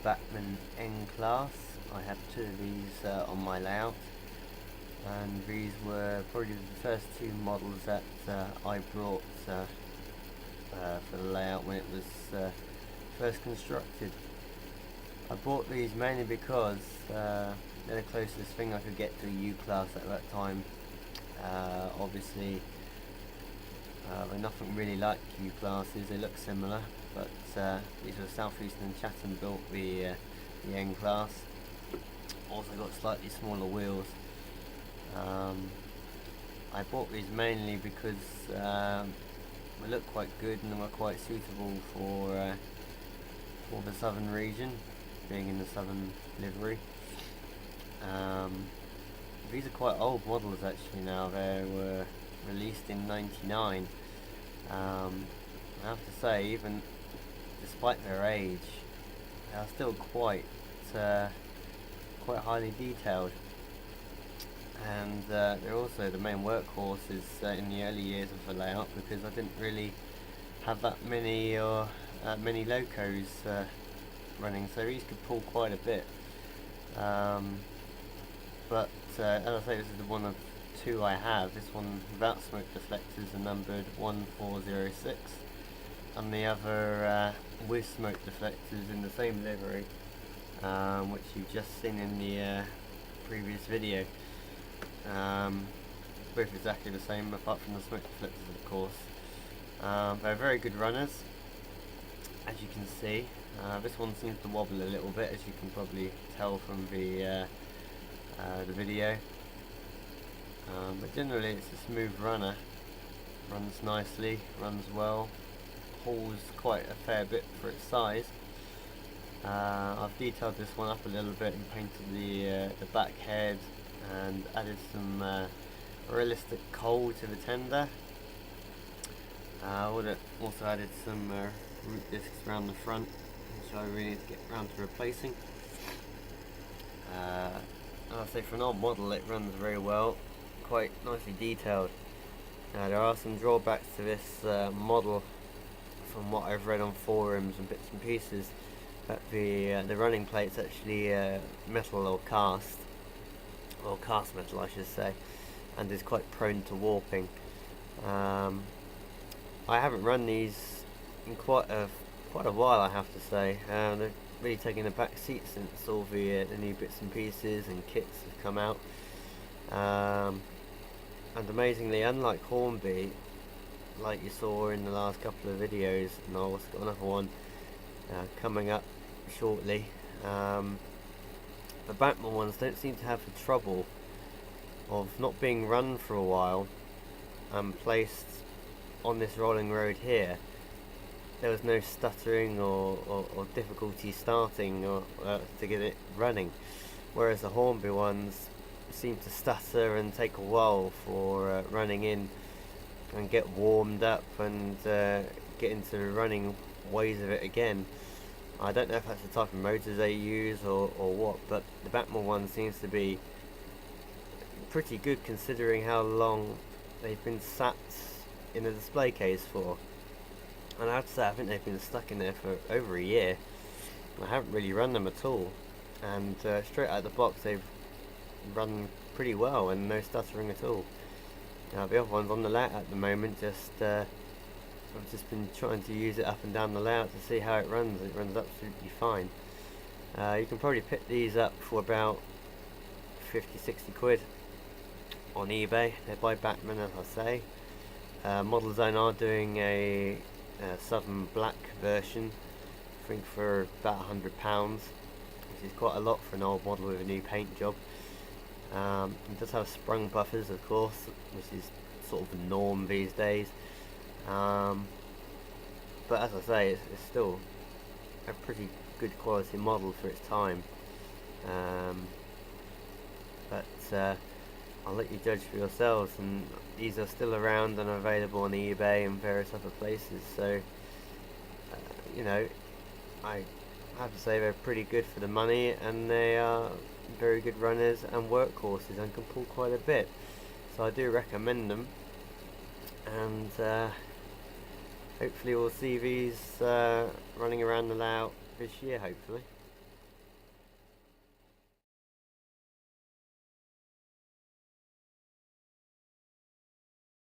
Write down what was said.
Bachmann N Class. I have two of these on my layout, and these were probably the first two models that I brought for the layout when it was first constructed. I bought these mainly because they're the closest thing I could get to a U-Class at that time. Obviously they're nothing really like U-Classes, they look similar, but these were Southeastern Chatham built the N Class. Also got slightly smaller wheels. I bought these mainly because they look quite good and they were quite suitable for the southern region, being in the southern livery. These are quite old models actually now. They were released in '99. I have to say, even despite their age, they are still quite highly detailed, and they're also the main workhorses in the early years of the layout, because I didn't really have that many locos running, so these could pull quite a bit. But as I say, this is the one of two I have. This one without smoke deflectors are numbered 1406, and the other with smoke deflectors in the same livery, which you've just seen in the previous video. Both exactly the same, apart from the smoke deflectors, of course. They're very good runners, as you can see. This one seems to wobble a little bit, as you can probably tell from the video. But generally it's a smooth runner, runs nicely, runs well, hauls quite a fair bit for its size. I've detailed this one up a little bit and painted the back head and added some realistic coal to the tender. I also added some root discs around the front, which I really need to get around to replacing. I'll say for an old model it runs very well, quite nicely detailed. There are some drawbacks to this model from what I've read on forums and bits and pieces, that the running plate's actually metal or cast metal I should say, and is quite prone to warping. I haven't run these in quite a while, I have to say. They've really taken a back seat since all the new bits and pieces and kits have come out. And amazingly, unlike Hornby, like you saw in the last couple of videos, and I've also got another one coming up shortly, the Bachmann ones don't seem to have the trouble of not being run for a while and placed on this rolling road here. There was no stuttering or difficulty starting to get it running, whereas the Hornby ones seem to stutter and take a while for running in and get warmed up and get into the running ways of it again. I don't know if that's the type of motors they use or what, but the Bachmann one seems to be pretty good considering how long they've been sat in a display case for. And I have to say, I think they've been stuck in there for over a year. I haven't really run them at all, and straight out of the box they've run pretty well and no stuttering at all. Now the other one's on the layout at the moment, I've just been trying to use it up and down the layout to see how it runs. It runs absolutely fine. You can probably pick these up for about 50-60 quid on eBay. They're by Bachmann, as I say. ModelZone are doing a Southern Black version, I think for about £100, which is quite a lot for an old model with a new paint job. It does have sprung buffers, of course, which is sort of the norm these days. But as I say, it's still a pretty good quality model for its time. But I'll let you judge for yourselves, and these are still around and available on eBay and various other places, so you know, I have to say they're pretty good for the money, and they are very good runners and workhorses and can pull quite a bit, so I do recommend them. And hopefully we'll see these running around the layout this year, hopefully.